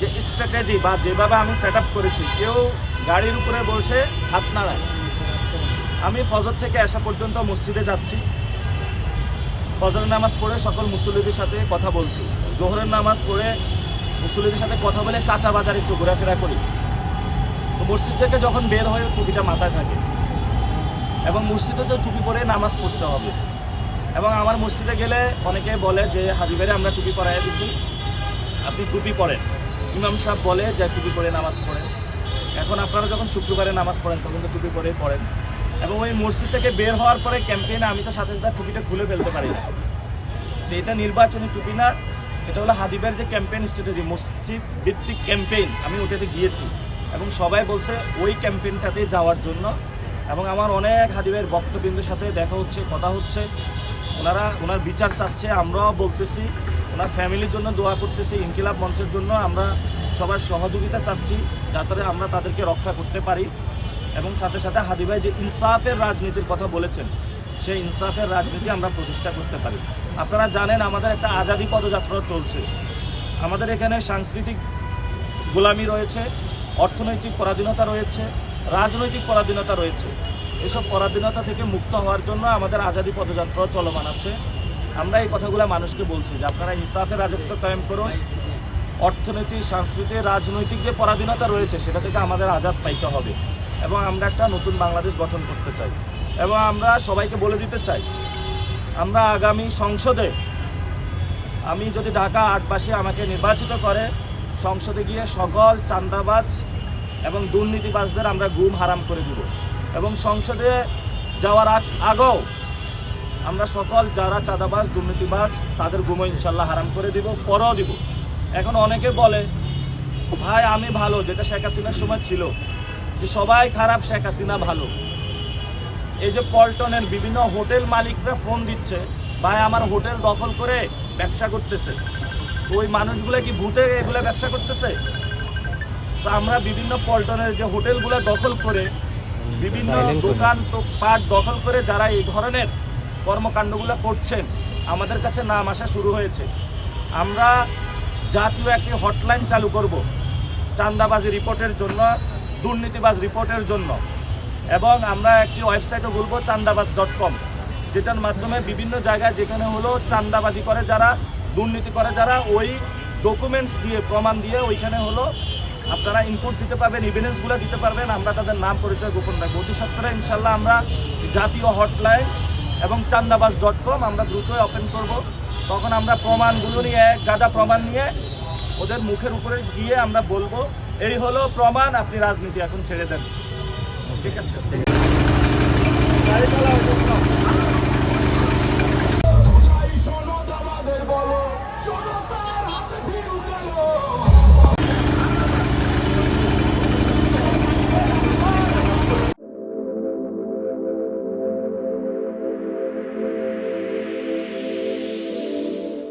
যে স্ট্র্যাটেজি বা যেভাবে আমি সেট আপ করেছি, কেউ গাড়ির উপরে বসে হাত নাড়ায়। আমি ফজর থেকে আসা পর্যন্ত মসজিদে যাচ্ছি, ফজরের নামাজ পড়ে সকল মুসল্লিদের সাথে কথা বলছি, জোহরের নামাজ পড়ে মুসল্লিদের সাথে কথা বলে কাঁচা বাজার একটু ঘোরাফেরা করি। তো মসজিদ থেকে যখন বের হয়ে টুপিটা মাথায় থাকে, এবং মসজিদে তো টুপি পরে নামাজ পড়তে হবে। এবং আমার মসজিদে গেলে অনেকে বলে যে হাজি ভাইরে আমরা টুপি পরাইয়া দিচ্ছি, আপনি টুপি পরেন। ইমাম সাহেব বলে যে টুপি পরে নামাজ পড়েন। এখন আপনারা যখন শুক্রবারে নামাজ পড়েন তখন তো টুপি পরেই পড়েন। এবং ওই মসজিদ থেকে বের হওয়ার পরে ক্যাম্পেইনে আমি তো সাথে সাথে টুপিটা খুলে ফেলতে পারি না। তো এটা নির্বাচনী টুপি না, এটা হলো হাদিবের যে ক্যাম্পেইন স্ট্র্যাটেজি, মসজিদ ভিত্তিক ক্যাম্পেইন। আমি ওটাতে গিয়েছি এবং সবাই বলছে ওই ক্যাম্পেইনটাতে যাওয়ার জন্য। এবং আমার অনেক হাদিবের বক্তবৃন্দের সাথে দেখা হচ্ছে, কথা হচ্ছে, ওনার বিচার চাচ্ছে, আমরাও বলতেছি, ওনার ফ্যামিলির জন্য দোয়া করতেছি, ইনকিলাব মঞ্চের জন্য আমরা সবার সহযোগিতা চাচ্ছি যাতে আমরা তাদেরকে রক্ষা করতে পারি। এবং সাথে সাথে হাদি ভাই যে ইনসাফের রাজনীতির কথা বলেছেন, সেই ইনসাফের রাজনীতি আমরা প্রতিষ্ঠা করতে পারি। আপনারা জানেন আমাদের একটা আজাদি পদযাত্রা চলছে, আমাদের এখানে সাংস্কৃতিক গোলামি রয়েছে, অর্থনৈতিক পরাধীনতা রয়েছে, রাজনৈতিক পরাধীনতা রয়েছে। এসব পরাধীনতা থেকে মুক্ত হওয়ার জন্য আমাদের আজাদি পদযাত্রা চলমান আছে। আমরা এই কথাগুলো মানুষকে বলছি যে আপনারা ইনসাফের রাজত্ব কায়েম করুন, অর্থনৈতিক, সাংস্কৃতিক, রাজনৈতিক যে পরাধীনতা রয়েছে সেটা থেকে আমাদের আজাদ পাইতে হবে। এবং আমরা একটা নতুন বাংলাদেশ গঠন করতে চাই। এবং আমরা সবাইকে বলে দিতে চাই, আমরা আগামী সংসদে, আমি যদি ঢাকা ৮বাসী আমাকে নির্বাচিত করে, সংসদে গিয়ে সকল চাঁদাবাজ এবং দুর্নীতিবাজদের আমরা গুম হারাম করে দিব। এবং সংসদে যাওয়ার আগেও আমরা সকল যারা চাঁদাবাজ, দুর্নীতিবাজ তাদের গুমও ইনশাল্লাহ হারাম করে দিব, পরেও দিব। এখন অনেকে বলে ভাই আমি ভালো, যেটা শেখ হাসিনার সময় ছিল যে সবাই খারাপ, শেখ হাসিনা ভালো। এই যে পল্টনের বিভিন্ন হোটেল মালিকরা ফোন দিচ্ছে, ভাই আমার হোটেল দখল করে ব্যবসা করতেছে, তো ওই মানুষগুলো কি ভূতে এগুলো ব্যবসা করতেছে? আমরা বিভিন্ন পল্টনের যে হোটেলগুলো দখল করে, বিভিন্ন দোকান পাট দখল করে যারা এই ধরনের কর্মকাণ্ডগুলো করছেন, আমাদের কাছে নাম আসা শুরু হয়েছে। আমরা জাতীয় একটি হটলাইন চালু করব চাঁদাবাজি রিপোর্টের জন্য, দুর্নীতিবাজ রিপোর্টের জন্য। এবং আমরা একটি ওয়েবসাইটও বলবো চাঁদাবাজ.com, যেটার মাধ্যমে বিভিন্ন জায়গায় যেখানে হলো চাঁদাবাজি করে যারা, দুর্নীতি করে যারা, ওই ডকুমেন্টস দিয়ে, প্রমাণ দিয়ে ওইখানে হলো আপনারা ইনপুট দিতে পারবেন, এভিডেন্সগুলো দিতে পারবেন। আমরা তাদের নাম পরিচয় গোপন রাখবো। অতি সত্তরে ইনশাল্লাহ আমরা জাতীয় হটলাইন এবং চাঁদাবাজ.com আমরা দ্রুতই ওপেন করব। তখন আমরা প্রমাণগুলো নিয়ে, এক গাদা প্রমাণ নিয়ে ওদের মুখের উপরে গিয়ে আমরা বলবো এই হলো প্রমাণ, আপনি রাজনীতি এখন ছেড়ে দেন। ঠিক আছে।